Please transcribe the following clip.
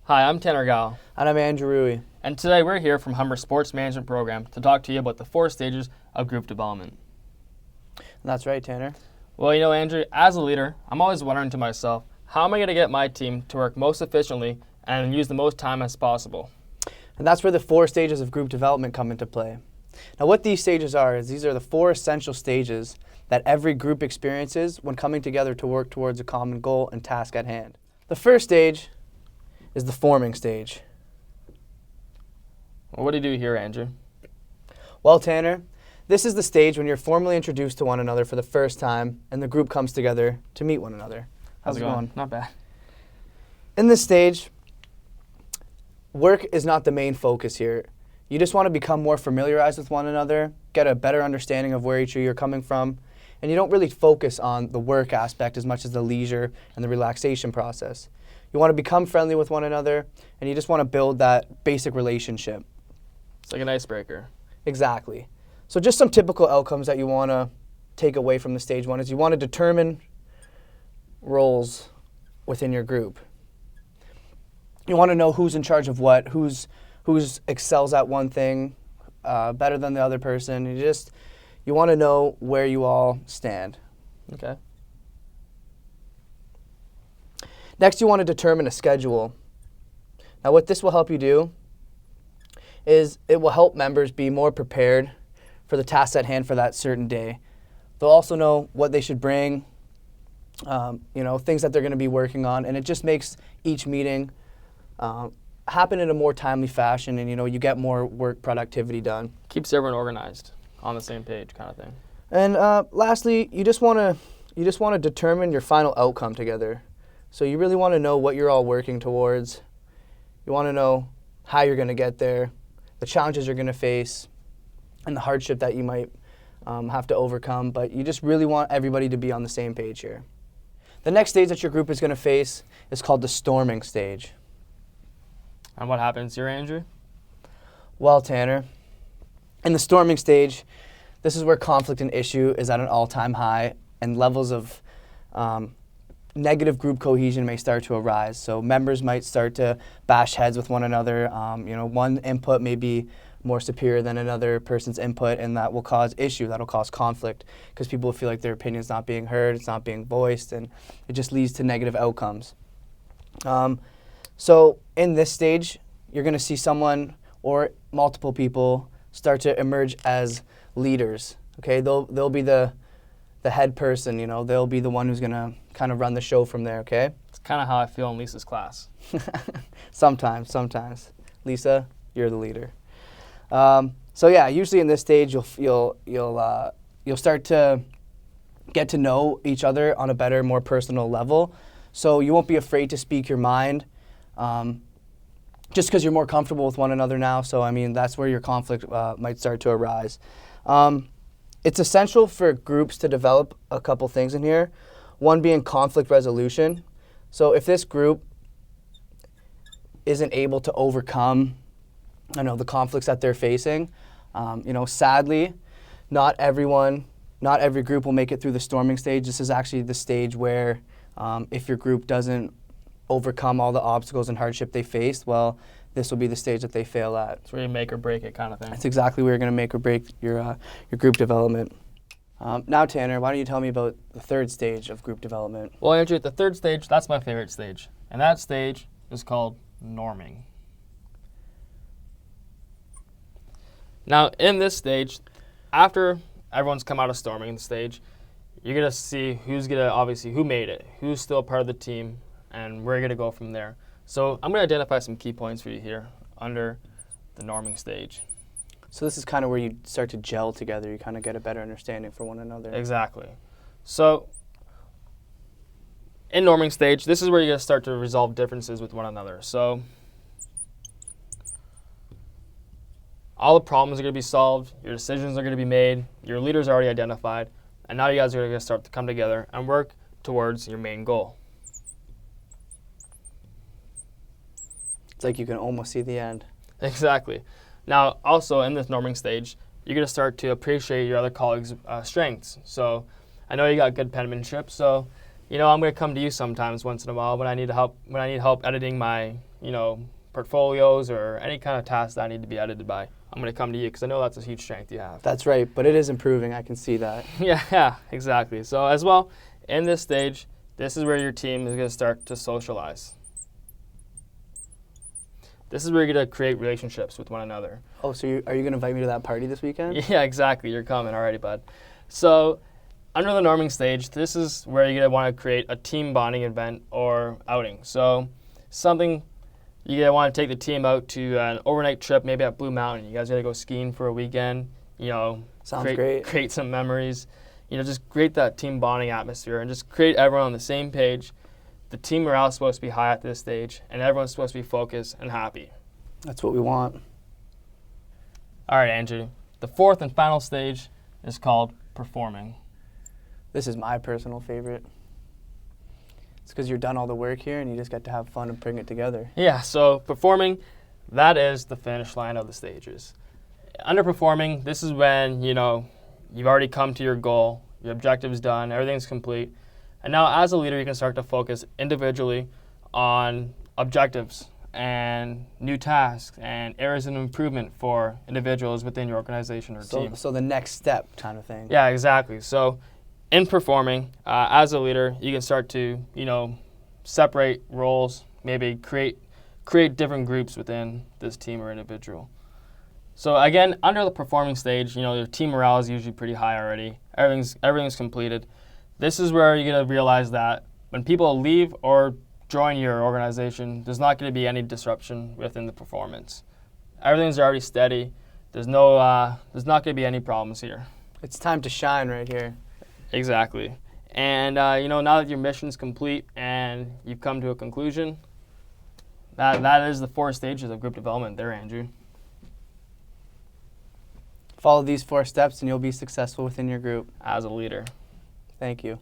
Hi, I'm Tanner Gao. And I'm Andrew Rui. And today we're here from Hummer Sports Management Program to talk to you about the 4 stages of group development. That's right, Tanner. Well, Andrew, as a leader, I'm always wondering to myself, how am I going to get my team to work most efficiently and use the most time as possible? And that's where the 4 stages of group development come into play. Now, what these stages are is these are the 4 essential stages that every group experiences when coming together to work towards a common goal and task at hand. The first stage is the forming stage. Well, what do you do here, Andrew? Well, Tanner, this is the stage when you're formally introduced to one another for the first time and the group comes together to meet one another. How's it going? Not bad. In this stage, work is not the main focus here. You just want to become more familiarized with one another, get a better understanding of where each of you are coming from, and you don't really focus on the work aspect as much as the leisure and the relaxation process. You want to become friendly with one another, and you just want to build that basic relationship. It's like an icebreaker. Exactly. So just some typical outcomes that you want to take away from the stage 1 is you want to determine roles within your group. You want to know who's in charge of what, who's excels at one thing better than the other person. You want to know where you all stand. Okay. Next, you want to determine a schedule. Now, what this will help you do is it will help members be more prepared for the tasks at hand for that certain day. They'll also know what they should bring, things that they're going to be working on, and it just makes each meeting happen in a more timely fashion, and you get more work productivity done. Keeps everyone organized, on the same page, kind of thing. And lastly, you just want to determine your final outcome together. So you really want to know what you're all working towards. You want to know how you're going to get there, the challenges you're going to face, and the hardship that you might have to overcome. But you just really want everybody to be on the same page here. The next stage that your group is going to face is called the storming stage. And what happens here, Andrew? Well, Tanner, in the storming stage, this is where conflict and issue is at an all-time high, and levels of negative group cohesion may start to arise. So members might start to bash heads with one another. One input may be more superior than another person's input, and that will cause issue, that will cause conflict, because people will feel like their opinion's not being heard, it's not being voiced, and it just leads to negative outcomes. So in this stage, you're going to see someone or multiple people start to emerge as leaders. Okay, they'll be the head person. They'll be the one who's going to kind of run the show from there. Okay. It's kind of how I feel in Lisa's class. Sometimes. Lisa, you're the leader. So yeah, usually in this stage, you'll start to get to know each other on a better, more personal level. So you won't be afraid to speak your mind, just because you're more comfortable with one another now. So that's where your conflict might start to arise. It's essential for groups to develop a couple things in here. One being conflict resolution. So if this group isn't able to overcome, the conflicts that they're facing, sadly, not every group will make it through the storming stage. This is actually the stage where if your group doesn't overcome all the obstacles and hardship they faced, well, this will be the stage that they fail at. It's where you make or break it, kind of thing. That's exactly where you're going to make or break your group development. Now, Tanner, why don't you tell me about the 3rd stage of group development? Well, Andrew, the 3rd stage, that's my favorite stage. And that stage is called norming. Now, in this stage, after everyone's come out of storming the stage, you're going to see who made it, who's still part of the team, and we're going to go from there. So I'm going to identify some key points for you here under the norming stage. So this is kind of where you start to gel together. You kind of get a better understanding for one another. Exactly. So in norming stage, this is where you're going to start to resolve differences with one another. So all the problems are going to be solved, your decisions are going to be made, your leaders are already identified, and now you guys are going to start to come together and work towards your main goal. It's like you can almost see the end. Exactly. Now, also in this norming stage, you're going to start to appreciate your other colleagues' strengths. So I know you got good penmanship, so I'm going to come to you sometimes once in a while when I need help editing my portfolios or any kind of tasks that need to be edited by, I'm going to come to you because I know that's a huge strength you have. That's right, but it is improving. I can see that. Yeah, exactly. So as well, in this stage, this is where your team is going to start to socialize. This is where you're going to create relationships with one another. Oh, so are you going to invite me to that party this weekend? Yeah, exactly. You're coming already, bud. So under the norming stage, this is where you're going to want to create a team bonding event or outing. So something you're going to want to take the team out to an overnight trip, maybe at Blue Mountain. You guys are going to go skiing for a weekend, Sounds great. Create some memories. Just create that team bonding atmosphere and just create everyone on the same page. The team morale is supposed to be high at this stage, and everyone's supposed to be focused and happy. That's what we want. All right, Andrew. The fourth and final stage is called performing. This is my personal favorite. It's because you're done all the work here and you just get to have fun and bring it together. Yeah, so performing, that is the finish line of the stages. Underperforming, this is when, you've already come to your goal, your objective's done, everything's complete. And now as a leader, you can start to focus individually on objectives and new tasks and areas of improvement for individuals within your organization or team. So the next step kind of thing. Yeah, exactly. So in performing, as a leader, you can start to, separate roles, maybe create different groups within this team or individual. So again, under the performing stage, your team morale is usually pretty high already. Everything's completed. This is where you're going to realize that when people leave or join your organization, there's not going to be any disruption within the performance. Everything's already steady. There's not going to be any problems here. It's time to shine right here. Exactly. And, now that your mission's complete and you've come to a conclusion, that is the 4 stages of group development there, Andrew. Follow these 4 steps and you'll be successful within your group. As a leader. Thank you.